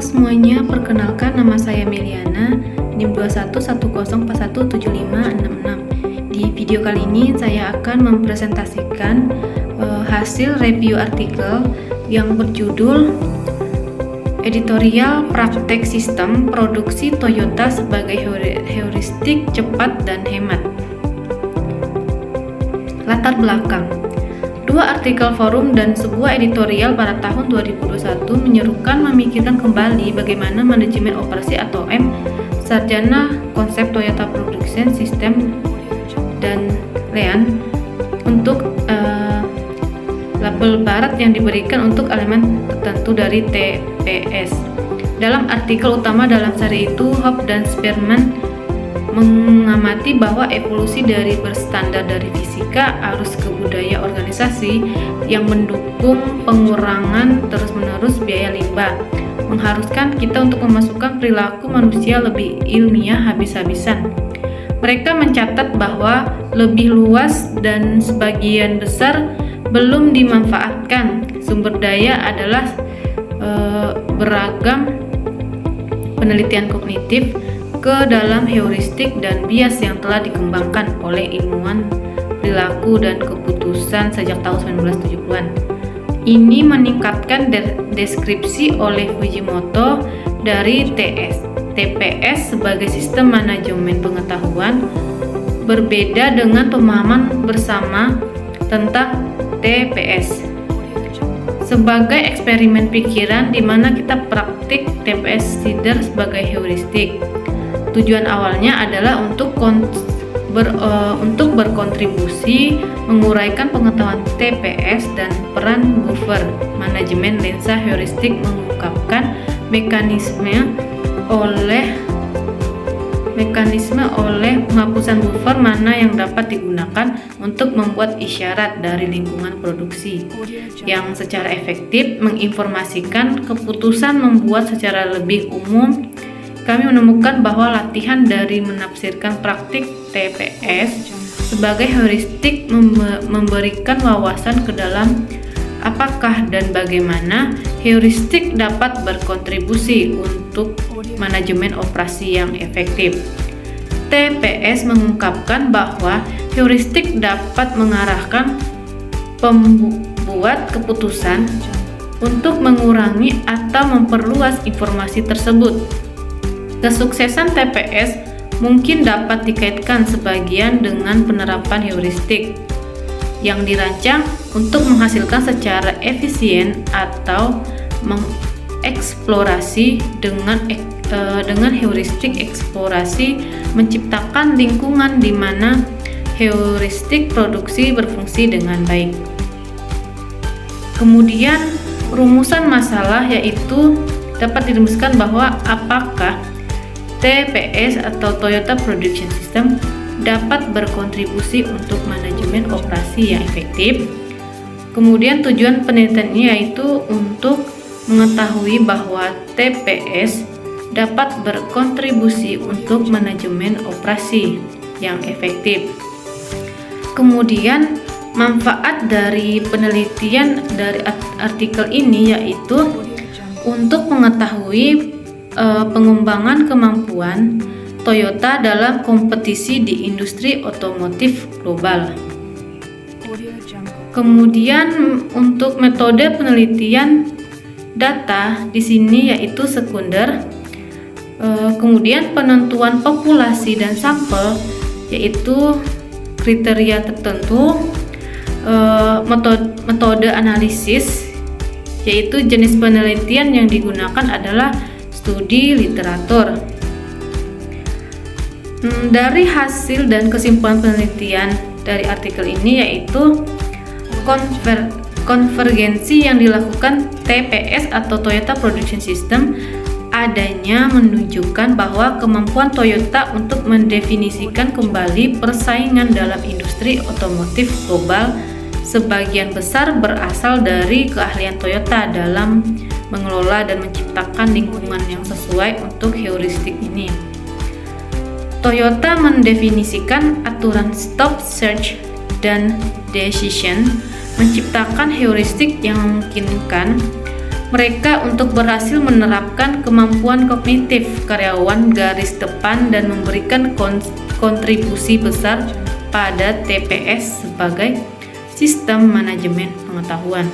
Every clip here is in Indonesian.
semuanya, perkenalkan nama saya Meliana, NIM 2110417566. Di video kali ini saya akan mempresentasikan hasil review artikel yang berjudul Editorial Praktek Sistem Produksi Toyota sebagai Heuristik Cepat dan Hemat. Latar belakang. Dua artikel forum dan sebuah editorial pada tahun 2021 menyerukan memikirkan kembali bagaimana manajemen operasi atau M sarjana konsep Toyota Production System dan Lean untuk label barat yang diberikan untuk elemen tertentu dari TPS. Dalam artikel utama dalam seri itu, Hope dan Spearman mengamati bahwa evolusi dari berstandar dari fisika arus ke budaya organisasi yang mendukung pengurangan terus-menerus biaya limbah mengharuskan kita untuk memasukkan perilaku manusia lebih ilmiah habis-habisan. Mereka mencatat bahwa lebih luas dan sebagian besar belum dimanfaatkan sumber daya adalah beragam penelitian kognitif ke dalam heuristik dan bias yang telah dikembangkan oleh ilmuwan perilaku dan keputusan sejak tahun 1970-an. Ini meningkatkan deskripsi oleh Fujimoto dari TPS sebagai sistem manajemen pengetahuan berbeda dengan pemahaman bersama tentang TPS sebagai eksperimen pikiran di mana kita praktik TPS Sider sebagai heuristik. Tujuan awalnya adalah untuk berkontribusi menguraikan pengetahuan TPS dan peran buffer manajemen lensa heuristik mengungkapkan mekanisme oleh penghapusan buffer mana yang dapat digunakan untuk membuat isyarat dari lingkungan produksi yang secara efektif menginformasikan keputusan membuat secara lebih umum. Kami menemukan bahwa latihan dari menafsirkan praktik TPS sebagai heuristik memberikan wawasan ke dalam apakah dan bagaimana heuristik dapat berkontribusi untuk manajemen operasi yang efektif. TPS mengungkapkan bahwa heuristik dapat mengarahkan pembuat keputusan untuk mengurangi atau memperluas informasi tersebut. Kesuksesan TPS mungkin dapat dikaitkan sebagian dengan penerapan heuristik yang dirancang untuk menghasilkan secara efisien atau mengeksplorasi dengan heuristik eksplorasi menciptakan lingkungan di mana heuristik produksi berfungsi dengan baik. Kemudian rumusan masalah yaitu dapat dirumuskan bahwa apakah TPS atau Toyota Production System dapat berkontribusi untuk manajemen operasi yang efektif. Kemudian tujuan penelitiannya yaitu untuk mengetahui bahwa TPS dapat berkontribusi untuk manajemen operasi yang efektif. Kemudian manfaat dari penelitian dari artikel ini yaitu untuk mengetahui pengembangan kemampuan Toyota dalam kompetisi di industri otomotif global. Kemudian untuk metode penelitian data di sini yaitu sekunder. Kemudian penentuan populasi dan sampel yaitu kriteria tertentu. Metode analisis yaitu jenis penelitian yang digunakan adalah studi literatur. Dari hasil dan kesimpulan penelitian dari artikel ini yaitu konvergensi yang dilakukan TPS atau Toyota Production System adanya menunjukkan bahwa kemampuan Toyota untuk mendefinisikan kembali persaingan dalam industri otomotif global sebagian besar berasal dari keahlian Toyota dalam mengelola dan menciptakan lingkungan yang sesuai untuk heuristik ini. Toyota mendefinisikan aturan stop, search, dan decision, menciptakan heuristik yang memungkinkan mereka untuk berhasil menerapkan kemampuan kognitif karyawan garis depan dan memberikan kontribusi besar pada TPS sebagai sistem manajemen pengetahuan.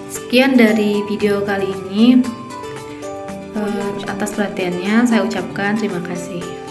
Sekian dari video kali ini. Atas perhatiannya saya ucapkan terima kasih.